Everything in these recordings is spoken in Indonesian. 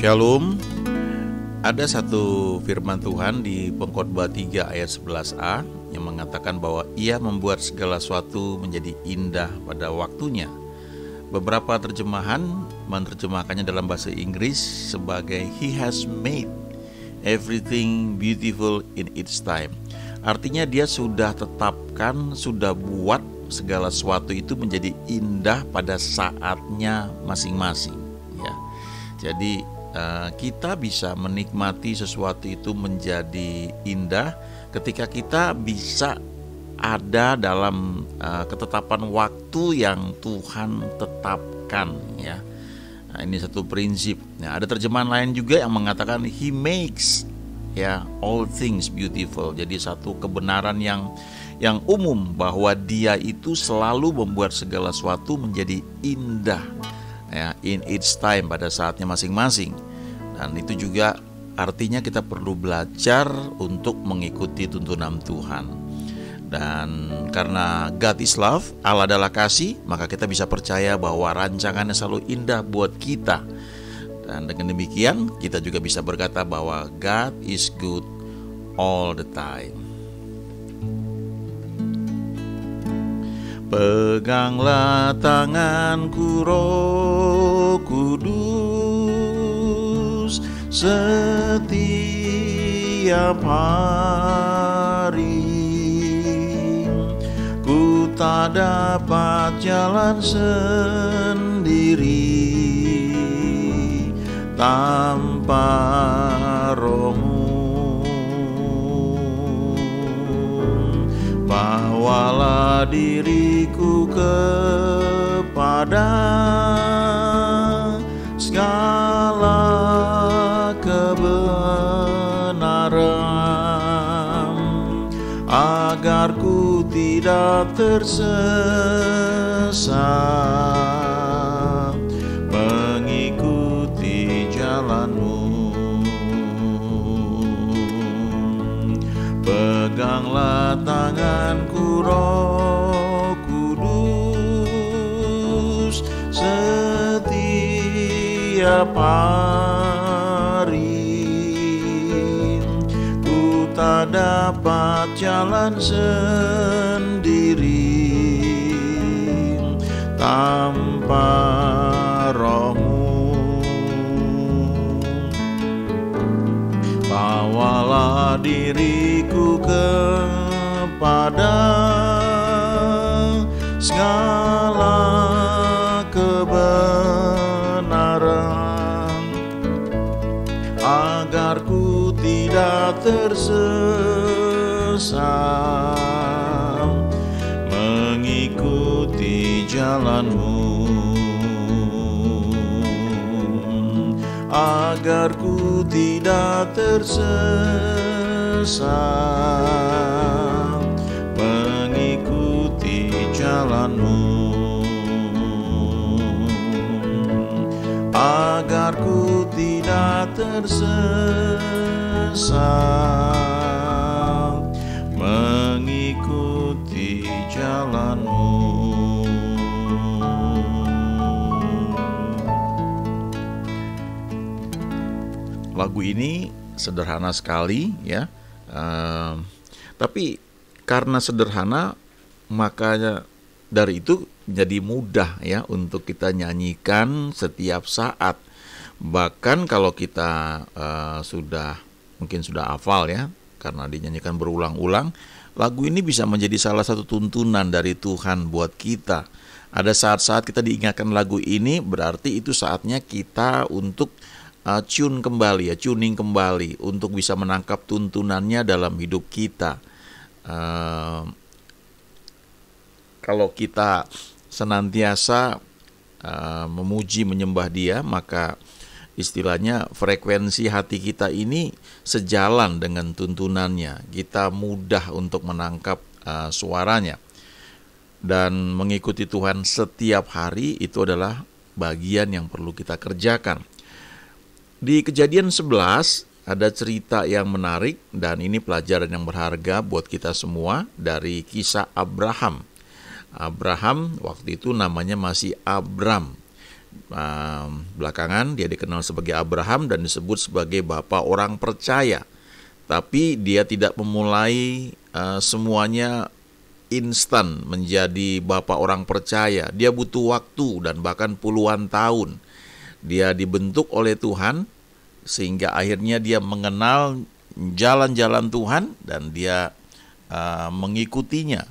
Shalom. Ada satu firman Tuhan di Pengkhotbah 3 ayat 11a yang mengatakan bahwa Ia membuat segala sesuatu menjadi indah pada waktunya. Beberapa terjemahan menerjemahkannya dalam bahasa Inggris sebagai He has made everything beautiful in its time. Artinya dia sudah tetapkan, sudah buat segala sesuatu itu menjadi indah pada saatnya masing-masing, ya. Jadi kita bisa menikmati sesuatu itu menjadi indah ketika kita bisa ada dalam ketetapan waktu yang Tuhan tetapkan, ya. Nah, ini satu prinsip. Nah, ada terjemahan lain juga yang mengatakan He makes, ya, all things beautiful. Jadi satu kebenaran yang umum bahwa Dia itu selalu membuat segala sesuatu menjadi indah, ya, in its time, pada saatnya masing-masing. Dan itu juga artinya kita perlu belajar untuk mengikuti tuntunan Tuhan. Dan karena God is love, Allah adalah kasih, maka kita bisa percaya bahwa rancangannya selalu indah buat kita. Dan dengan demikian kita juga bisa berkata bahwa God is good all the time. Peganglah tanganku, Roh Kudus, setiap hari. Ku tak dapat jalan sendiri tanpa Roh-Mu. Bawalah diriku kepada segala kebenaran, agar ku tidak tersesat mengikuti jalan-Mu. Peganglah tanganku, Roh Kudus, setiap hari. Ku tak dapat jalan sendiri tanpa Roh-Mu. Bawalah diriku kepada segala kebenaran, agar ku tidak tersesat mengikuti jalan-Mu, agar ku tidak tersesat mengikuti jalan-Mu, agar ku tidak tersesat mengikuti jalan-Mu. Lagu ini sederhana sekali, ya, tapi karena sederhana makanya dari itu jadi mudah, ya, untuk kita nyanyikan setiap saat. Bahkan kalau kita mungkin sudah hafal, ya, karena dinyanyikan berulang-ulang, lagu ini bisa menjadi salah satu tuntunan dari Tuhan buat kita. Ada saat-saat kita diingatkan lagu ini, berarti itu saatnya kita untuk tuning kembali untuk bisa menangkap tuntunannya dalam hidup kita. Kalau kita senantiasa memuji menyembah Dia, maka istilahnya frekuensi hati kita ini sejalan dengan tuntunannya. Kita mudah untuk menangkap suaranya. Dan mengikuti Tuhan setiap hari itu adalah bagian yang perlu kita kerjakan. Di Kejadian 11 ada cerita yang menarik, dan ini pelajaran yang berharga buat kita semua dari kisah Abraham. Abraham waktu itu namanya masih Abram. Belakangan dia dikenal sebagai Abraham dan disebut sebagai bapa orang percaya. Tapi dia tidak memulai semuanya instan menjadi bapa orang percaya. Dia butuh waktu dan bahkan puluhan tahun. Dia dibentuk oleh Tuhan sehingga akhirnya dia mengenal jalan-jalan Tuhan dan dia mengikutinya.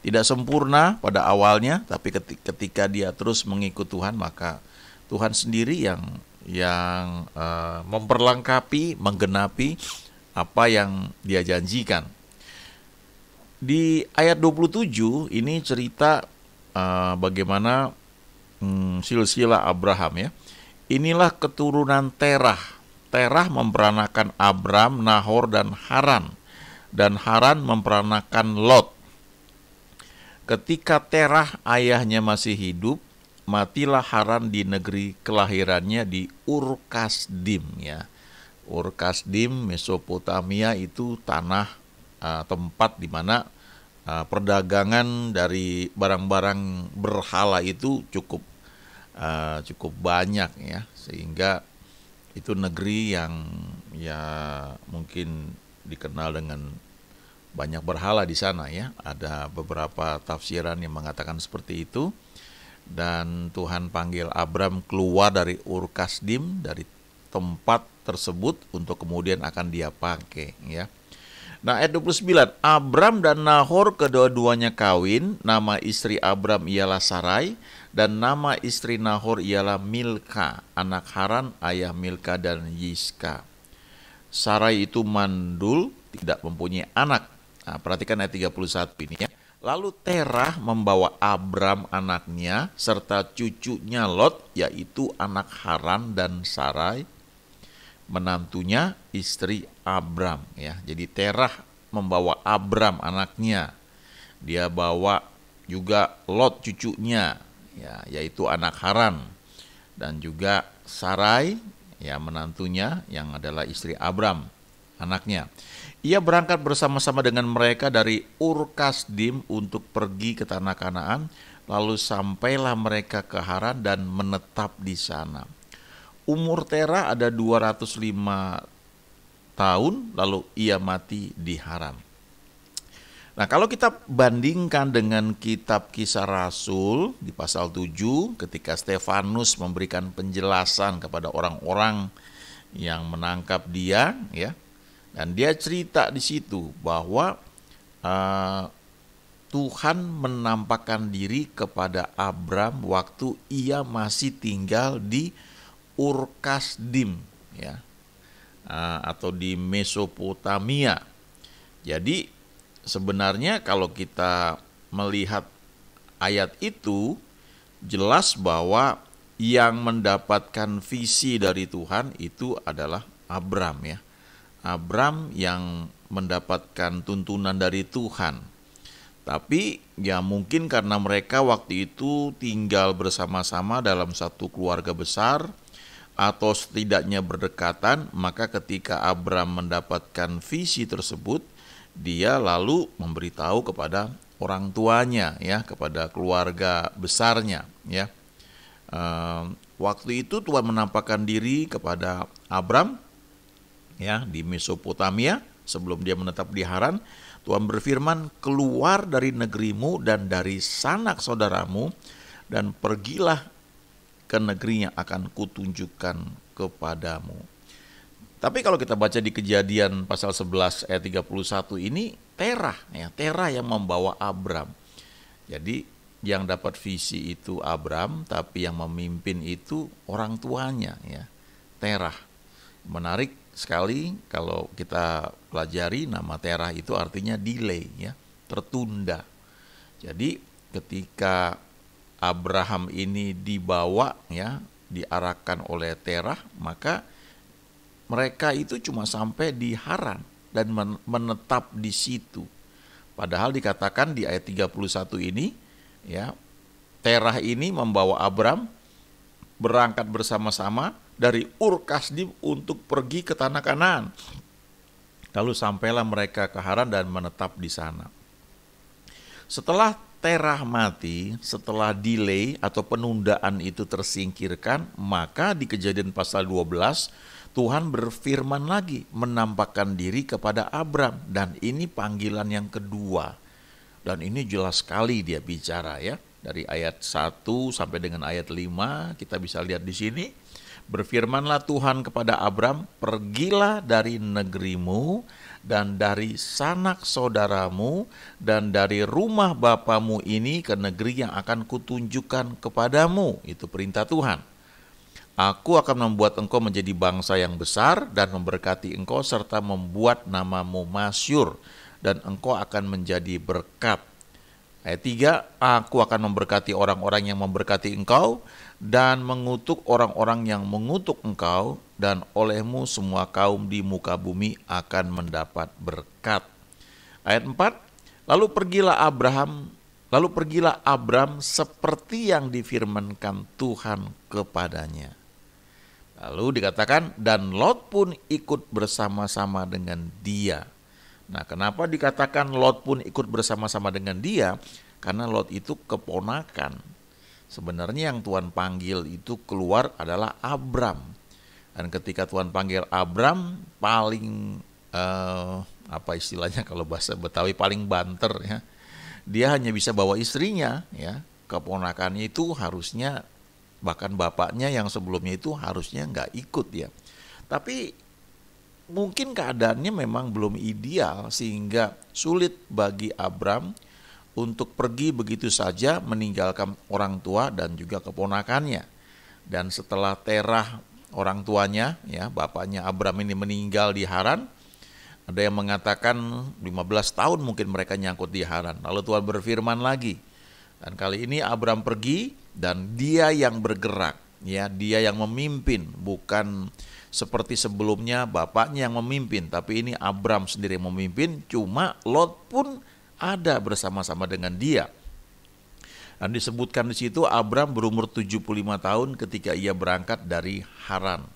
Tidak sempurna pada awalnya, tapi ketika dia terus mengikut Tuhan, maka Tuhan sendiri yang memperlengkapi, menggenapi apa yang dia janjikan. Di ayat 27 ini cerita bagaimana silsilah Abraham ya. Inilah keturunan Terah. Terah memperanakan Abram, Nahor, dan Haran. Dan Haran memperanakan Lot. Ketika Terah ayahnya masih hidup, matilah Haran di negeri kelahirannya di Ur-Kasdim ya. Ur-Kasdim, Mesopotamia itu tanah tempat di mana perdagangan dari barang-barang berhala itu cukup banyak ya, sehingga itu negeri yang ya mungkin dikenal dengan banyak berhala di sana ya. Ada beberapa tafsiran yang mengatakan seperti itu. Dan Tuhan panggil Abram keluar dari Ur-Kasdim, dari tempat tersebut untuk kemudian akan dia pakai ya. Nah, ayat 29, Abram dan Nahor kedua-duanya kawin, nama istri Abram ialah Sarai dan nama istri Nahor ialah Milka, anak Haran, ayah Milka dan Yiska. Sarai itu mandul, tidak mempunyai anak. Nah, perhatikan ayat 31 ini ya. Lalu Terah membawa Abram anaknya serta cucunya Lot, yaitu anak Haran, dan Sarai menantunya istri Abram ya. Jadi Terah membawa Abram anaknya. Dia bawa juga Lot cucunya ya, yaitu anak Haran, dan juga Sarai ya menantunya yang adalah istri Abram anaknya. Ia berangkat bersama-sama dengan mereka dari Ur-Kasdim untuk pergi ke tanah Kanaan, lalu sampailah mereka ke Haran dan menetap di sana. Umur Terah ada 205 tahun, lalu ia mati di Haran. Nah, kalau kita bandingkan dengan kitab Kisah Rasul di pasal 7, ketika Stefanus memberikan penjelasan kepada orang-orang yang menangkap dia ya, dan dia cerita di situ bahwa Tuhan menampakkan diri kepada Abram waktu ia masih tinggal di Ur-Kasdim ya, atau di Mesopotamia. Jadi sebenarnya kalau kita melihat ayat itu, jelas bahwa yang mendapatkan visi dari Tuhan itu adalah Abram ya. Abram yang mendapatkan tuntunan dari Tuhan. Tapi ya mungkin karena mereka waktu itu tinggal bersama-sama dalam satu keluarga besar atau setidaknya berdekatan, maka ketika Abram mendapatkan visi tersebut, dia lalu memberitahu kepada orang tuanya ya, kepada keluarga besarnya ya. Waktu itu Tuhan menampakkan diri kepada Abram ya di Mesopotamia sebelum dia menetap di Haran. Tuhan berfirman, keluar dari negerimu dan dari sanak saudaramu dan pergilah ke negeri yang akan kutunjukkan kepadamu. Tapi kalau kita baca di Kejadian pasal 11 ayat 31 ini, Terah ya, Terah yang membawa Abram. Jadi yang dapat visi itu Abram, tapi yang memimpin itu orang tuanya ya, Terah. Menarik sekali kalau kita pelajari, nama Terah itu artinya delay ya, tertunda. Jadi ketika Abraham ini dibawa ya, diarahkan oleh Terah, maka mereka itu cuma sampai di Haran dan menetap di situ. Padahal dikatakan di ayat 31 ini ya, Terah ini membawa Abram berangkat bersama-sama dari Ur-Kasdim untuk pergi ke tanah Kanaan. Lalu sampailah mereka ke Haran dan menetap di sana. Setelah Terah mati, setelah delay atau penundaan itu tersingkirkan, maka di Kejadian pasal 12 Tuhan berfirman lagi, menampakkan diri kepada Abram, dan ini panggilan yang kedua. Dan ini jelas sekali dia bicara ya. Dari ayat 1 sampai dengan ayat 5 kita bisa lihat di sini. Berfirmanlah Tuhan kepada Abram, pergilah dari negerimu dan dari sanak saudaramu dan dari rumah bapamu ini ke negeri yang akan kutunjukkan kepadamu. Itu perintah Tuhan. Aku akan membuat engkau menjadi bangsa yang besar dan memberkati engkau serta membuat namamu masyhur dan engkau akan menjadi berkat. Ayat 3, aku akan memberkati orang-orang yang memberkati engkau dan mengutuk orang-orang yang mengutuk engkau, dan olehmu semua kaum di muka bumi akan mendapat berkat. Ayat 4, lalu pergilah Abram seperti yang difirmankan Tuhan kepadanya. Lalu dikatakan, dan Lot pun ikut bersama-sama dengan dia. Nah, kenapa dikatakan Lot pun ikut bersama-sama dengan dia? Karena Lot itu keponakan. Sebenarnya yang Tuhan panggil itu keluar adalah Abram. Dan ketika Tuhan panggil Abram, paling apa istilahnya kalau bahasa Betawi, paling banter ya. Dia hanya bisa bawa istrinya ya. Keponakannya itu harusnya, bahkan bapaknya yang sebelumnya itu harusnya nggak ikut ya. Tapi mungkin keadaannya memang belum ideal sehingga sulit bagi Abram untuk pergi begitu saja meninggalkan orang tua dan juga keponakannya. Dan setelah Terah orang tuanya ya, bapaknya Abram ini meninggal di Haran, ada yang mengatakan 15 tahun mungkin mereka nyangkut di Haran. Lalu Tuhan berfirman lagi. Dan kali ini Abram pergi dan dia yang bergerak ya, dia yang memimpin, bukan seperti sebelumnya bapaknya yang memimpin, tapi ini Abram sendiri yang memimpin, cuma Lot pun ada bersama-sama dengan dia. Dan disebutkan di situ Abram berumur 75 tahun ketika ia berangkat dari Haran.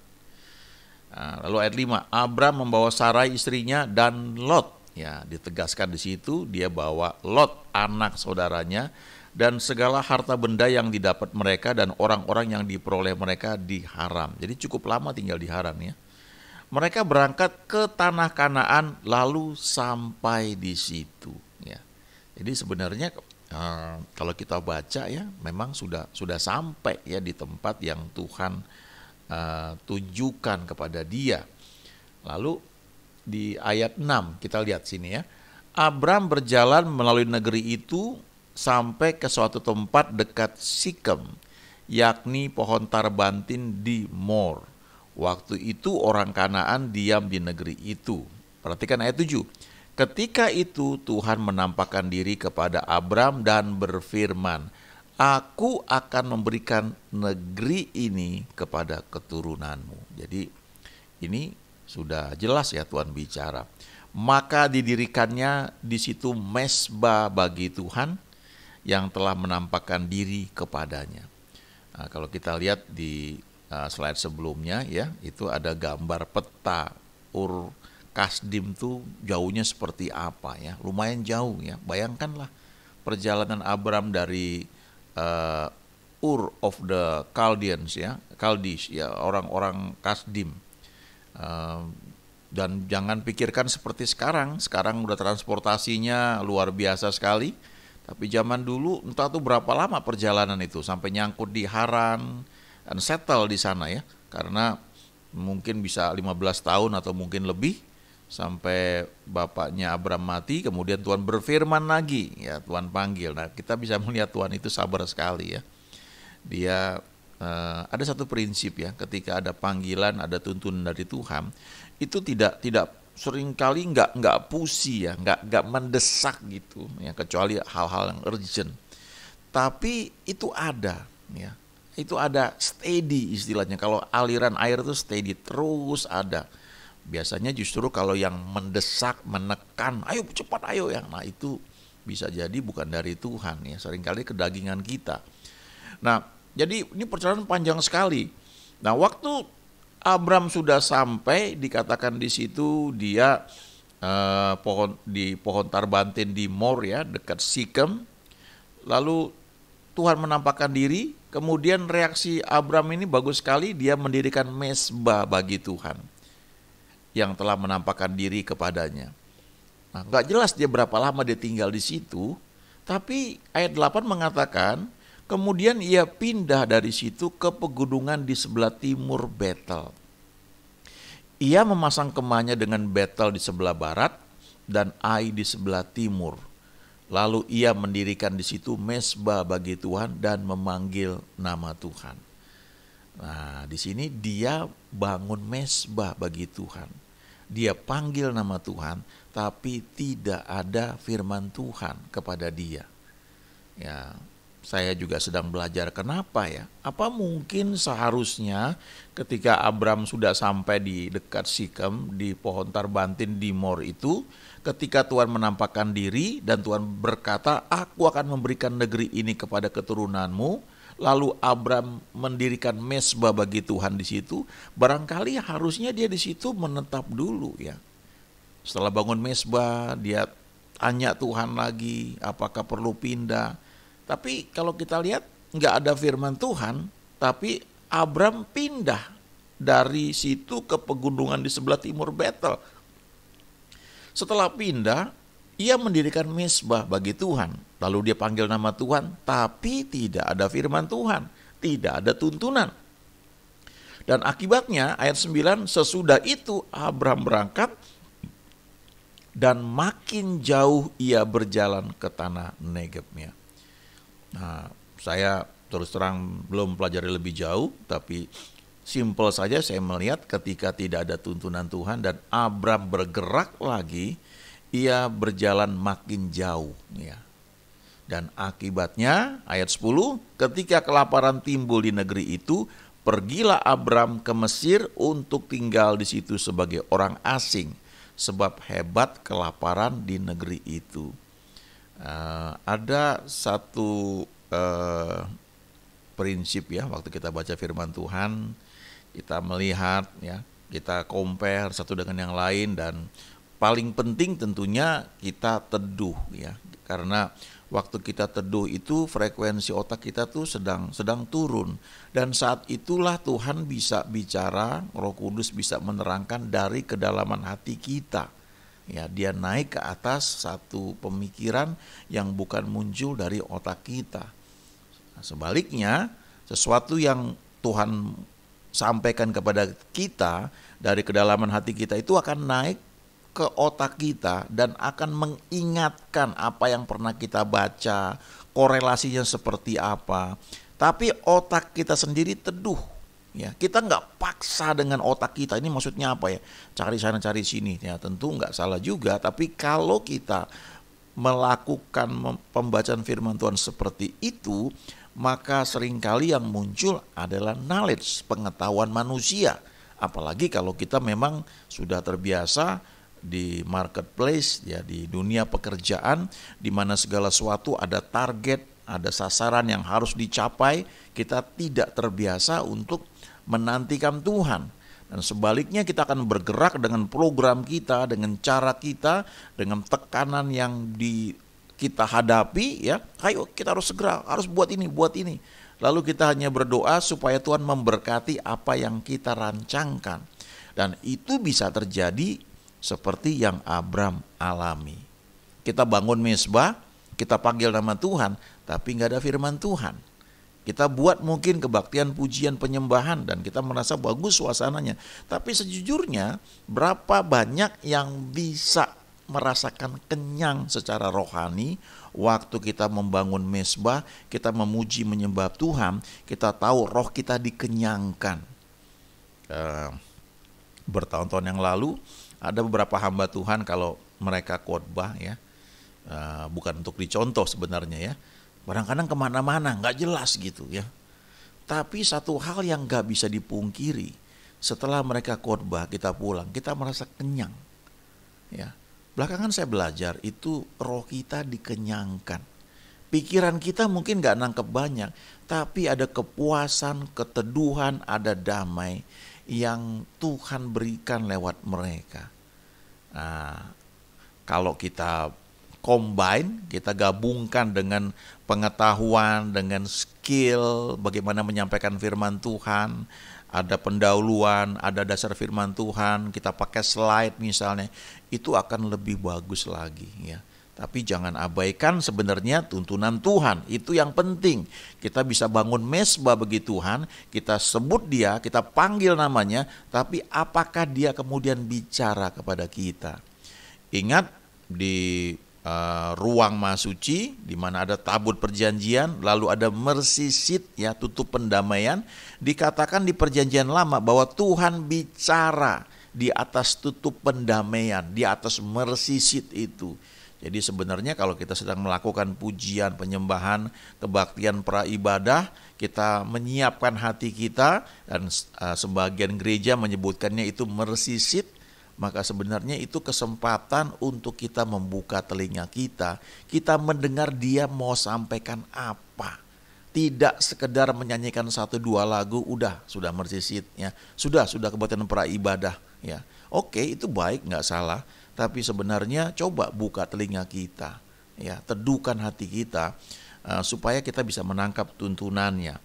Nah, lalu ayat 5, Abram membawa Sarai istrinya dan Lot. Ya, ditegaskan di situ dia bawa Lot anak saudaranya dan segala harta benda yang didapat mereka dan orang-orang yang diperoleh mereka di Haran. Jadi cukup lama tinggal di Haran ya. Mereka berangkat ke tanah Kanaan lalu sampai di situ ya. Jadi sebenarnya kalau kita baca ya, memang sudah sampai ya di tempat yang Tuhan tunjukkan kepada dia. Lalu di ayat 6 kita lihat sini ya. Abram berjalan melalui negeri itu sampai ke suatu tempat dekat Sikem, yakni pohon tarbantin di Mor. Waktu itu orang Kanaan diam di negeri itu. Perhatikan ayat 7. Ketika itu Tuhan menampakkan diri kepada Abram dan berfirman, Aku akan memberikan negeri ini kepada keturunanmu. Jadi ini sudah jelas ya Tuhan bicara. Maka didirikannya di situ mesbah bagi Tuhan yang telah menampakkan diri kepadanya. Nah, kalau kita lihat di slide sebelumnya ya, itu ada gambar peta Ur Kasdim tuh jauhnya seperti apa ya, lumayan jauh ya. Bayangkanlah perjalanan Abram dari Ur of the Chaldeans ya, Chaldees ya, orang-orang Kasdim. Dan jangan pikirkan seperti sekarang udah transportasinya luar biasa sekali. Tapi zaman dulu entah tuh berapa lama perjalanan itu sampai nyangkut di Haran dan settle di sana ya. Karena mungkin bisa 15 tahun atau mungkin lebih sampai bapaknya Abram mati, kemudian Tuhan berfirman lagi ya, Tuhan panggil. Nah, kita bisa melihat Tuhan itu sabar sekali ya. Dia ada satu prinsip ya, ketika ada panggilan, ada tuntunan dari Tuhan, itu tidak seringkali nggak pusi ya, nggak mendesak gitu ya, kecuali hal-hal yang urgent. Tapi itu ada ya, itu ada steady istilahnya. Kalau aliran air itu steady terus ada. Biasanya justru kalau yang mendesak, menekan, ayo cepat ayo ya, nah itu bisa jadi bukan dari Tuhan ya, seringkali kedagingan kita. Nah, jadi ini perjalanan panjang sekali. Nah, waktu Abram sudah sampai, dikatakan di situ dia pohon tarbantin di Mor ya, dekat Sikem. lalu Tuhan menampakkan diri, kemudian reaksi Abram ini bagus sekali, dia mendirikan mezbah bagi Tuhan yang telah menampakkan diri kepadanya. Nah, nggak jelas dia berapa lama dia tinggal di situ, tapi ayat 8 mengatakan, kemudian ia pindah dari situ ke pegunungan di sebelah timur Betel. Ia memasang kemahnya dengan Betel di sebelah barat dan Ai di sebelah timur. Lalu ia mendirikan di situ mezbah bagi Tuhan dan memanggil nama Tuhan. Nah, di sini dia bangun mezbah bagi Tuhan. Dia panggil nama Tuhan, tapi tidak ada firman Tuhan kepada dia. Ya, saya juga sedang belajar kenapa ya. Apa mungkin seharusnya ketika Abram sudah sampai di dekat Sikem, di pohon tarbantin di Mor itu, ketika Tuhan menampakkan diri dan Tuhan berkata, aku akan memberikan negeri ini kepada keturunanmu. Lalu Abram mendirikan mezbah bagi Tuhan di situ. Barangkali harusnya dia di situ menetap dulu ya. Setelah bangun mezbah, dia tanya Tuhan lagi, apakah perlu pindah. Tapi kalau kita lihat nggak ada firman Tuhan, tapi Abram pindah dari situ ke pegunungan di sebelah timur Betel. Setelah pindah, ia mendirikan mezbah bagi Tuhan. Lalu dia panggil nama Tuhan, tapi tidak ada firman Tuhan, tidak ada tuntunan. Dan akibatnya ayat 9, sesudah itu Abram berangkat dan makin jauh ia berjalan ke tanah Negebnya. Nah, saya terus terang belum pelajari lebih jauh, tapi simpel saja saya melihat ketika tidak ada tuntunan Tuhan dan Abram bergerak lagi, ia berjalan makin jauh ya. Dan akibatnya ayat 10, ketika kelaparan timbul di negeri itu, pergilah Abram ke Mesir untuk tinggal di situ sebagai orang asing, sebab hebat kelaparan di negeri itu. Ada satu prinsip ya, waktu kita baca firman Tuhan, kita melihat ya, kita compare satu dengan yang lain, dan paling penting tentunya kita teduh ya, karena waktu kita teduh itu frekuensi otak kita tuh sedang turun, dan saat itulah Tuhan bisa bicara, Roh Kudus bisa menerangkan dari kedalaman hati kita. Ya, dia naik ke atas satu pemikiran yang bukan muncul dari otak kita. Nah, sebaliknya, sesuatu yang Tuhan sampaikan kepada kita dari kedalaman hati kita itu akan naik ke otak kita dan akan mengingatkan apa yang pernah kita baca, korelasinya seperti apa. Tapi otak kita sendiri teduh. Ya, kita nggak paksa dengan otak kita. Ini maksudnya apa ya? Cari sana cari sini. Ya, tentu nggak salah juga. Tapi kalau kita melakukan pembacaan firman Tuhan seperti itu, maka seringkali yang muncul adalah knowledge, pengetahuan manusia. Apalagi kalau kita memang sudah terbiasa di marketplace ya, di dunia pekerjaan, di mana segala sesuatu ada target, ada sasaran yang harus dicapai. Kita tidak terbiasa untuk menantikan Tuhan. Dan sebaliknya kita akan bergerak dengan program kita, dengan cara kita, dengan tekanan yang kita hadapi ya. Ayo kita harus segera, harus buat ini. Lalu kita hanya berdoa supaya Tuhan memberkati apa yang kita rancangkan. Dan itu bisa terjadi seperti yang Abram alami. Kita bangun mezbah, kita panggil nama Tuhan, tapi nggak ada firman Tuhan. Kita buat mungkin kebaktian, pujian, penyembahan, dan kita merasa bagus suasananya. Tapi sejujurnya berapa banyak yang bisa merasakan kenyang secara rohani waktu kita membangun mezbah, kita memuji menyembah Tuhan, kita tahu roh kita dikenyangkan. Bertahun-tahun yang lalu ada beberapa hamba Tuhan kalau mereka khotbah ya, bukan untuk dicontoh sebenarnya ya, kadang-kadang kemana-mana nggak jelas gitu ya. Tapi satu hal yang nggak bisa dipungkiri, setelah mereka khotbah kita pulang, kita merasa kenyang ya. Belakangan saya belajar itu roh kita dikenyangkan. Pikiran kita mungkin nggak nangkep banyak, tapi ada kepuasan, keteduhan, ada damai yang Tuhan berikan lewat mereka. Nah, kalau kita combine, kita gabungkan dengan pengetahuan, dengan skill, bagaimana menyampaikan firman Tuhan, ada pendahuluan, ada dasar firman Tuhan, kita pakai slide misalnya, itu akan lebih bagus lagi ya. Tapi jangan abaikan sebenarnya tuntunan Tuhan, itu yang penting. Kita bisa bangun mesbah bagi Tuhan, kita sebut dia, kita panggil namanya, tapi apakah dia kemudian bicara kepada kita? Ingat di ruang Mahasuci, di mana ada tabut perjanjian, lalu ada mercy seat ya, tutup pendamaian, dikatakan di perjanjian lama bahwa Tuhan bicara di atas tutup pendamaian, di atas mercy seat itu. Jadi sebenarnya kalau kita sedang melakukan pujian, penyembahan, kebaktian praibadah, kita menyiapkan hati kita, dan sebagian gereja menyebutkannya itu mercy seat, maka sebenarnya itu kesempatan untuk kita membuka telinga kita mendengar dia mau sampaikan apa. Tidak sekedar menyanyikan 1-2 lagu, sudah mercy seat ya, sudah kebaktian praibadah ya. Oke, itu baik, nggak salah. Tapi sebenarnya coba buka telinga kita, ya, teduhkan hati kita supaya kita bisa menangkap tuntunannya.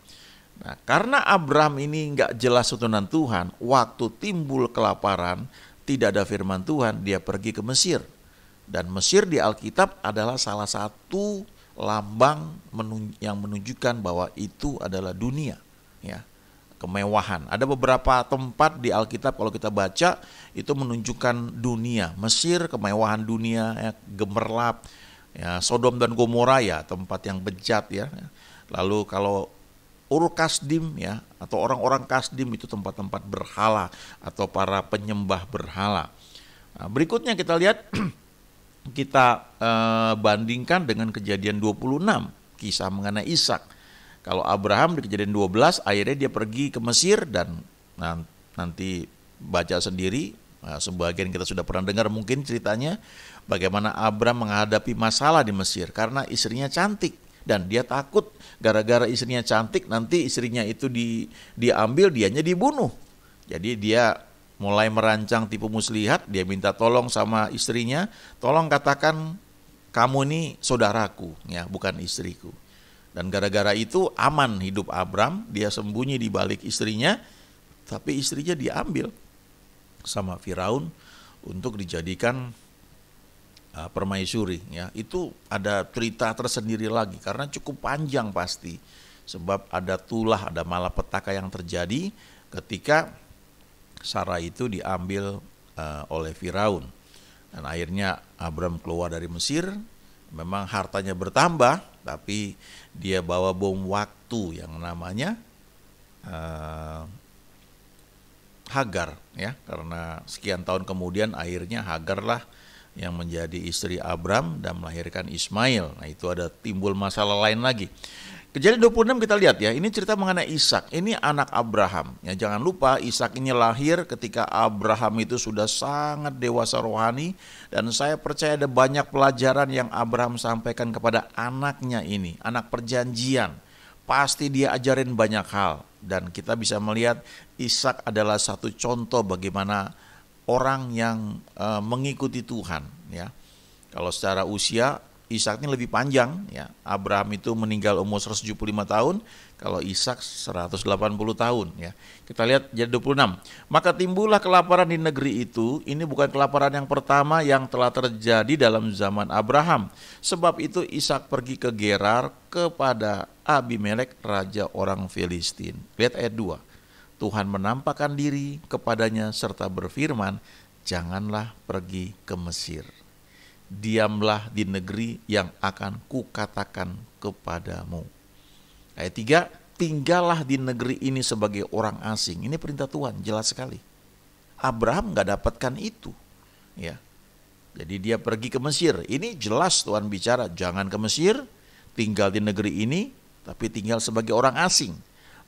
Nah, karena Abraham ini nggak jelas tuntunan Tuhan, waktu timbul kelaparan, tidak ada firman Tuhan, dia pergi ke Mesir. Dan Mesir di Alkitab adalah salah satu lambang yang menunjukkan bahwa itu adalah dunia, ya. Kemewahan. Ada beberapa tempat di Alkitab kalau kita baca itu menunjukkan dunia. Mesir, kemewahan dunia, ya, gemerlap, ya, Sodom dan Gomora ya tempat yang bejat ya. Lalu kalau Ur-Kasdim ya, atau orang-orang Kasdim itu tempat-tempat berhala atau para penyembah berhala. Nah, berikutnya kita lihat kita bandingkan dengan Kejadian 26, kisah mengenai Ishak. Kalau Abraham di Kejadian 12 akhirnya dia pergi ke Mesir, dan nanti baca sendiri, sebagian kita sudah pernah dengar mungkin ceritanya bagaimana Abraham menghadapi masalah di Mesir karena istrinya cantik, dan dia takut gara-gara istrinya cantik nanti istrinya itu diambil, dianya dibunuh. Jadi dia mulai merancang tipu muslihat, dia minta tolong sama istrinya, tolong katakan kamu ini saudaraku ya, bukan istriku. Dan gara-gara itu aman hidup Abram, dia sembunyi di balik istrinya, tapi istrinya diambil sama Firaun untuk dijadikan permaisuri ya. Itu ada cerita tersendiri lagi karena cukup panjang pasti, sebab ada tulah, ada malapetaka yang terjadi ketika Sarah itu diambil oleh Firaun. Dan akhirnya Abram keluar dari Mesir. Memang hartanya bertambah, tapi dia bawa bom waktu yang namanya Hagar ya, karena sekian tahun kemudian akhirnya Hagarlah yang menjadi istri Abram dan melahirkan Ismail. Nah, itu ada timbul masalah lain lagi. Kejadian 26 kita lihat ya, ini cerita mengenai Ishak, ini anak Abraham. Ya, jangan lupa Ishak ini lahir ketika Abraham itu sudah sangat dewasa rohani, dan saya percaya ada banyak pelajaran yang Abraham sampaikan kepada anaknya ini, anak perjanjian. Pasti dia ajarin banyak hal, dan kita bisa melihat Ishak adalah satu contoh bagaimana orang yang mengikuti Tuhan ya. Kalau secara usia Ishak ini lebih panjang ya. Abraham itu meninggal umur 175 tahun, kalau Ishak 180 tahun ya. Kita lihat jadi 26. Maka timbullah kelaparan di negeri itu. Ini bukan kelaparan yang pertama yang telah terjadi dalam zaman Abraham. Sebab itu Ishak pergi ke Gerar kepada Abimelek raja orang Filistin. Lihat ayat 2. Tuhan menampakkan diri kepadanya serta berfirman, janganlah pergi ke Mesir. Diamlah di negeri yang akan kukatakan kepadamu. Ayat 3, tinggallah di negeri ini sebagai orang asing. Ini perintah Tuhan, jelas sekali. Abraham gak dapatkan itu. Ya. Jadi dia pergi ke Mesir. Ini jelas Tuhan bicara, jangan ke Mesir, tinggal di negeri ini, tapi tinggal sebagai orang asing.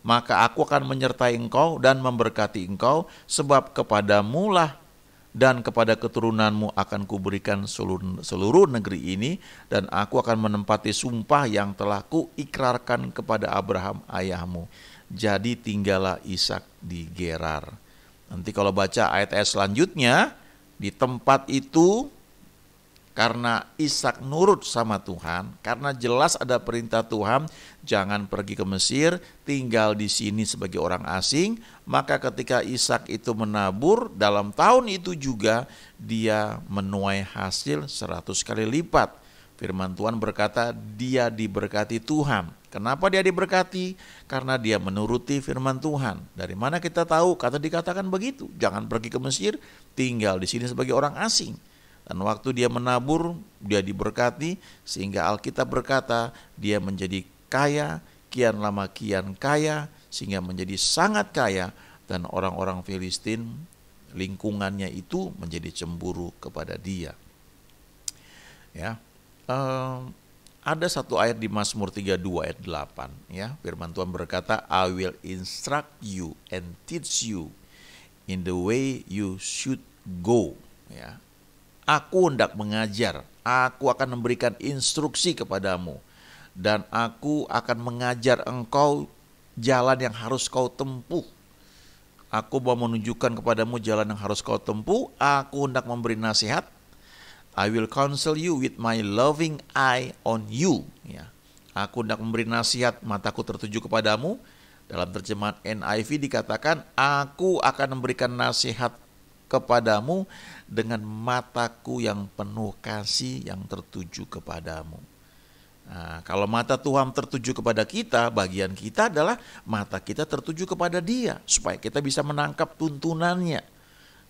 Maka aku akan menyertai engkau dan memberkati engkau, sebab kepadamu lah dan kepada keturunanmu akan kuberikan seluruh negeri ini, dan aku akan menempati sumpah yang telah kuikrarkan kepada Abraham ayahmu. Jadi tinggallah Ishak di Gerar. Nanti kalau baca ayat-ayat selanjutnya, di tempat itu Karena Ishak nurut sama Tuhan, karena jelas ada perintah Tuhan, jangan pergi ke Mesir, tinggal di sini sebagai orang asing. Maka ketika Ishak itu menabur, dalam tahun itu juga dia menuai hasil 100 kali lipat. Firman Tuhan berkata dia diberkati Tuhan. Kenapa dia diberkati? Karena dia menuruti firman Tuhan. Dari mana kita tahu? Dikatakan begitu, jangan pergi ke Mesir, tinggal di sini sebagai orang asing. Dan waktu dia menabur, dia diberkati, sehingga Alkitab berkata dia menjadi kaya, kian lama kian kaya, sehingga menjadi sangat kaya, dan orang-orang Filistin lingkungannya itu menjadi cemburu kepada dia. Ya, ada satu ayat di Mazmur 32 ayat 8, ya, firman Tuhan berkata, I will instruct you and teach you in the way you should go. Ya, aku hendak mengajar, aku akan memberikan instruksi kepadamu, dan aku akan mengajar engkau jalan yang harus kau tempuh. Aku mau menunjukkan kepadamu jalan yang harus kau tempuh, aku hendak memberi nasihat. I will counsel you with my loving eye on you. Ya, aku hendak memberi nasihat, mataku tertuju kepadamu. Dalam terjemahan NIV dikatakan, aku akan memberikan nasihat kepadamu dengan mataku yang penuh kasih yang tertuju kepadamu. Nah, kalau mata Tuhan tertuju kepada kita, bagian kita adalah mata kita tertuju kepada Dia, supaya kita bisa menangkap tuntunannya.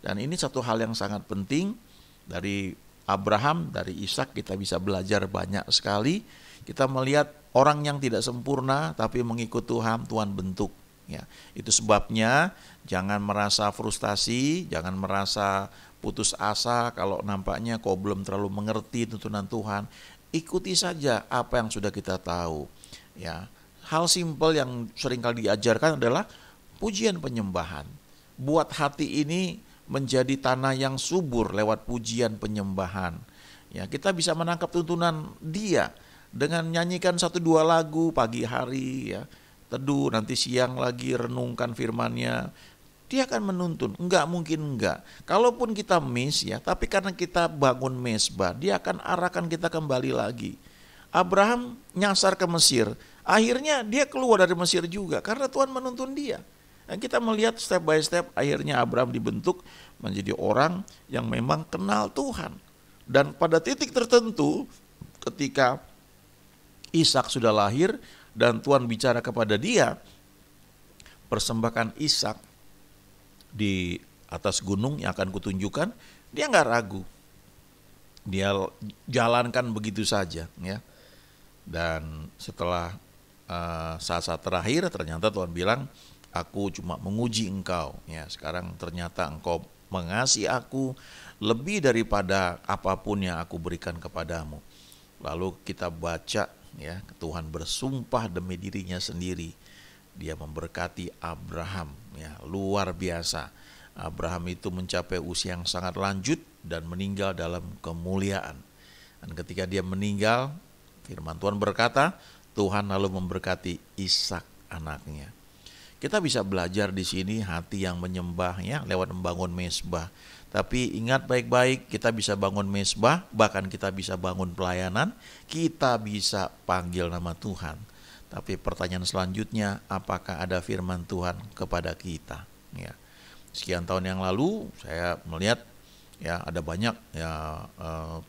Dan ini satu hal yang sangat penting. Dari Abraham, dari Ishak kita bisa belajar banyak sekali. Kita melihat orang yang tidak sempurna tapi mengikut Tuhan, Tuhan bentuk. Ya, itu sebabnya jangan merasa frustasi, jangan merasa putus asa kalau nampaknya kau belum terlalu mengerti tuntunan Tuhan. Ikuti saja apa yang sudah kita tahu. Ya, hal simpel yang seringkali diajarkan adalah pujian penyembahan. Buat hati ini menjadi tanah yang subur lewat pujian penyembahan. Ya, kita bisa menangkap tuntunan Dia dengan nyanyikan 1-2 lagu pagi hari, ya, teduh, nanti siang lagi renungkan firman-Nya. Dia akan menuntun, enggak mungkin enggak. Kalaupun kita miss, ya, tapi karena kita bangun mesbah, Dia akan arahkan kita kembali lagi. Abraham nyasar ke Mesir, akhirnya dia keluar dari Mesir juga karena Tuhan menuntun dia. Dan kita melihat step by step, akhirnya Abraham dibentuk menjadi orang yang memang kenal Tuhan. Dan pada titik tertentu, ketika Ishak sudah lahir dan Tuhan bicara kepada dia, persembahkan Ishak di atas gunung yang akan kutunjukkan, dia nggak ragu, dia jalankan begitu saja, ya. Dan setelah saat-saat terakhir, ternyata Tuhan bilang, aku cuma menguji engkau, ya. Sekarang ternyata engkau mengasihi aku lebih daripada apapun yang aku berikan kepadamu. Lalu kita baca, ya, Tuhan bersumpah demi dirinya sendiri. Dia memberkati Abraham, ya, luar biasa. Abraham itu mencapai usia yang sangat lanjut dan meninggal dalam kemuliaan. Dan ketika dia meninggal, firman Tuhan berkata, Tuhan lalu memberkati Ishak anaknya. Kita bisa belajar di sini hati yang menyembah, ya, lewat membangun mesbah. Tapi ingat baik-baik, kita bisa bangun mesbah, bahkan kita bisa bangun pelayanan, kita bisa panggil nama Tuhan. Tapi pertanyaan selanjutnya, apakah ada firman Tuhan kepada kita? Ya. Sekian tahun yang lalu saya melihat, ya, ada banyak, ya,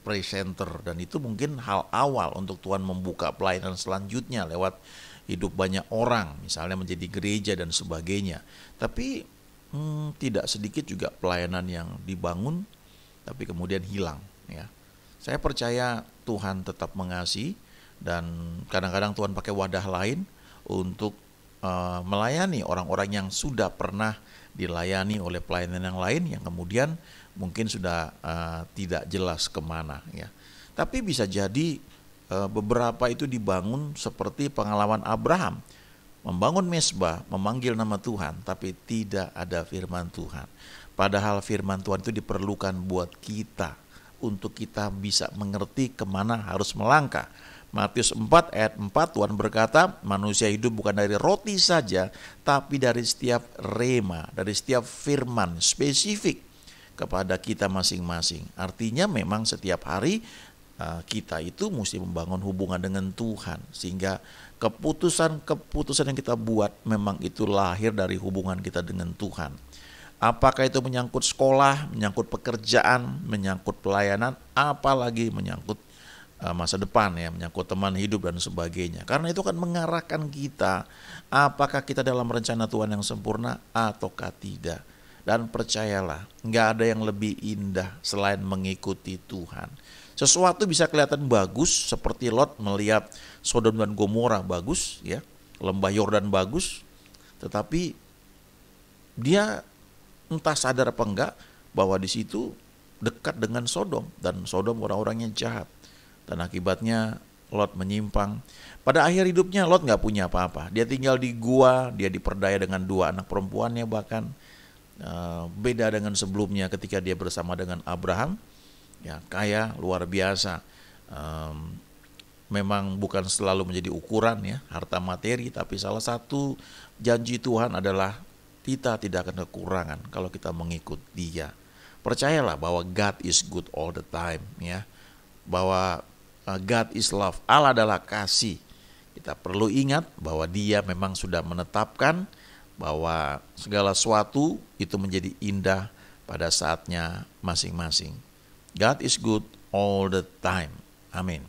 presenter, dan itu mungkin hal awal untuk Tuhan membuka pelayanan selanjutnya lewat hidup banyak orang, misalnya menjadi gereja dan sebagainya. Tapi tidak sedikit juga pelayanan yang dibangun tapi kemudian hilang, ya. Saya percaya Tuhan tetap mengasihi, dan kadang-kadang Tuhan pakai wadah lain untuk melayani orang-orang yang sudah pernah dilayani oleh pelayanan yang lain, yang kemudian mungkin sudah tidak jelas kemana, ya. Tapi bisa jadi beberapa itu dibangun seperti pengalaman Abraham, membangun mesbah, memanggil nama Tuhan, tapi tidak ada firman Tuhan. Padahal firman Tuhan itu diperlukan buat kita, untuk kita bisa mengerti kemana harus melangkah. Matius 4 ayat 4, Tuhan berkata, manusia hidup bukan dari roti saja, tapi dari setiap rema, dari setiap firman spesifik. kepada kita masing-masing. Artinya memang setiap hari kita itu mesti membangun hubungan dengan Tuhan, sehingga keputusan-keputusan yang kita buat memang itu lahir dari hubungan kita dengan Tuhan. Apakah itu menyangkut sekolah, menyangkut pekerjaan, menyangkut pelayanan, apalagi menyangkut masa depan ya, menyangkut teman hidup dan sebagainya. Karena itu kan mengarahkan kita, apakah kita dalam rencana Tuhan yang sempurna ataukah tidak. Dan percayalah, nggak ada yang lebih indah selain mengikuti Tuhan. Sesuatu bisa kelihatan bagus, seperti Lot melihat Sodom dan Gomora bagus, ya, lembah Yordan bagus, tetapi dia entah sadar apa enggak bahwa di situ dekat dengan Sodom, dan Sodom orang-orangnya jahat, dan akibatnya Lot menyimpang. Pada akhir hidupnya Lot nggak punya apa-apa. Dia tinggal di gua, dia diperdaya dengan 2 anak perempuannya bahkan. Beda dengan sebelumnya ketika dia bersama dengan Abraham, ya, kaya luar biasa. Memang bukan selalu menjadi ukuran ya harta materi, tapi salah satu janji Tuhan adalah kita tidak akan kekurangan kalau kita mengikut Dia. Percayalah bahwa God is good all the time ya. Bahwa God is love, Allah adalah kasih. Kita perlu ingat bahwa Dia memang sudah menetapkan bahwa segala sesuatu itu menjadi indah pada saatnya masing-masing. God is good all the time. Amin.